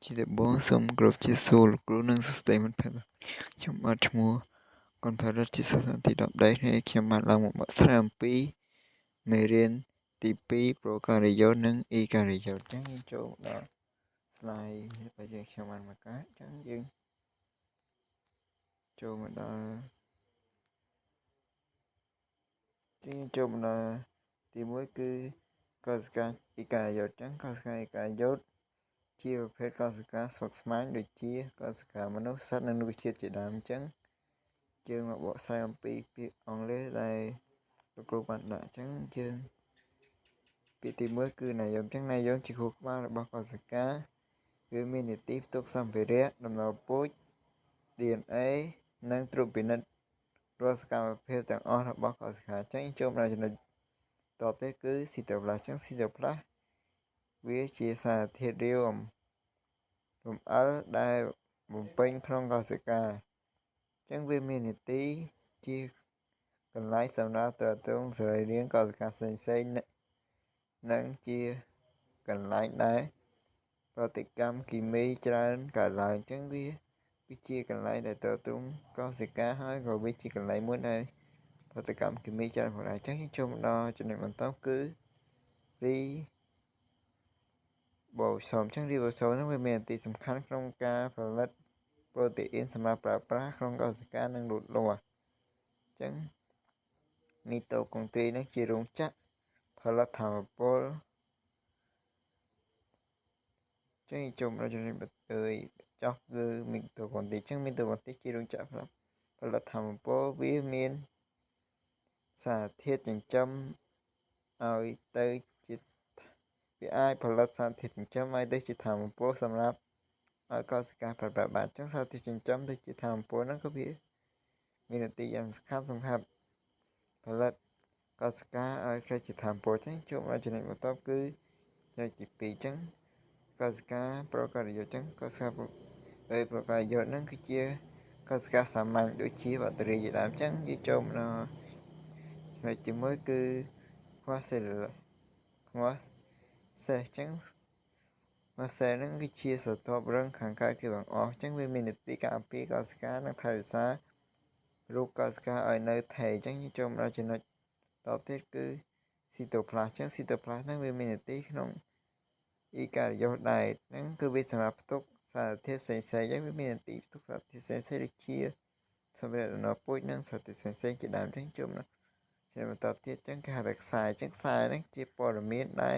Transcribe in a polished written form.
ជាដំបូងសូមគោរពជាសួរលោកគ្រូនិងសួស្តីមិត្តភក្តិខ្ញុំបាទឈ្មោះកុនផារ៉ាត់ជាសិស្សទី10ដែរហើយខ្ញុំបានឡើងមកបកស្រាយអំពីមេរៀនទី2ប្រកាសយោនិងអ៊ីកាសយោអញ្ចឹងយើងចូលដល់ slide របស់យើងខ្ញុំបានមកកាអញ្ចឹងយើងចូលមកដល់ទី1គឺកោសិកាអ៊ីកាសយោអញ្ចឹងកោសិកាអ៊ីកាសយោជាប្រភេទកោសិកាស្មុគស្មាញដូចជាកោសិកាមនុស្សសត្វនិងរុក្ខជាតិជាដើមអញ្ចឹងយើងមកបកស្រាយអំពីពាក្យអង់គ្លេសដែលលោកគ្រូបានដាក់អញ្ចឹងយើងពាក្យទី1គឺណាយមអញ្ចឹងណាយមជាខួរក្បាលរបស់កោសិកាវាមាននីតិផ្ទុកសម្ភារៈដំណើរពូជ DNA និងត្រួតពិនិត្យរាល់សកម្មភាពទាំងអស់របស់កោសិកាអញ្ចឹងចូលដល់ចំណុចតទៅគឺស៊ីតូប្លាសអញ្ចឹងស៊ីតូប្លាសវាជាសារធាតុរាវរំអិលដែលបំពេញក្នុងកោសិកាអញ្ចឹងវាមាននីតិជាកន្លែងសម្រាប់ទ្រទ្រង់សរីរាង្គកោសិកាផ្សេងៗនិងជាកន្លែងដែលប្រតិកម្មគីមីច្រើនកើតឡើងអញ្ចឹងវាជាកន្លែងដែលទ្រទ្រង់កោសិកាហើយក៏វាជាកន្លែងមួយដែលប្រតិកម្មគីមីច្រើនផងដែរអញ្ចឹងចូលមកដល់ចំណុចបន្តគឺរីបូសូមអញ្ចឹងរីបូសូមហ្នឹងវាមានអតិសំខាន់ក្នុងការផលិតប្រូតេអ៊ីនសម្រាប់ប្រើប្រាស់ក្នុងកោសិកានិងលូតលាស់អញ្ចឹងមីតូកុងទ្រីនឹងជារោងចក្រផលិតថាមពលចឹងចូលមកចំណុចចុះគឺមីតូកុងទ្រីអញ្ចឹងមីតូកុងទ្រីជារោងចក្រផលិតថាមពលវាមានសារធាតុចិញ្ចឹមឲ្យទៅជាវាអាចផលិតសារធាតុចិញ្ចឹមឲ្យទៅជាថាមពលសម្រាប់ឲ្យកោសិកាប្រើប្រាស់បានអញ្ចឹងសារធាតុចិញ្ចឹមទៅជាថាមពលហ្នឹងក៏វាមានន័យយ៉ាងសំខាន់សម្រាប់ផលិតកោសិកាឲ្យក្លាយជាថាមពលអញ្ចឹងចូលមកចំណុចបន្ទាប់គឺចែកជា2អញ្ចឹងកោសិកាប្រកាសយោអញ្ចឹងកោសិកាប្រកាសយោហ្នឹងគឺជាកោសិកាសាមញ្ញដូចជាបាក់តេរីជាដើមអញ្ចឹងយើងចូលមកចំណុចទី1គឺផ្លាសេលផ្លាសេអញ្ចឹងម៉ាសែហ្នឹងគឺជាស្រទាប់រឹងខាងកើតគឺបង្អស់អញ្ចឹងវាមាននីតិការពារកោសិកានិងថែរក្សារូបកោសិកាឲ្យនៅថេរអញ្ចឹងចូលមកដល់ចំណុចតទៅទៀតគឺស៊ីតូប្លាសអញ្ចឹងស៊ីតូប្លាសហ្នឹងវាមាននីតិក្នុងអ៊ីការីយ៉ូសដែរហ្នឹងគឺវាសម្រាប់ផ្ទុកសារធាតុផ្សេងៗហើយវាមាននីតិផ្ទុកសារធាតុផ្សេងៗដូចជាសម្ភារៈដំណើរពូជនិងសារធាតុផ្សេងៗជាដើមអញ្ចឹងចូលមកបន្តទៀតអញ្ចឹងគេហៅថាខ្សែអញ្ចឹងខ្សែហ្នឹងជាព័ត៌មានដែល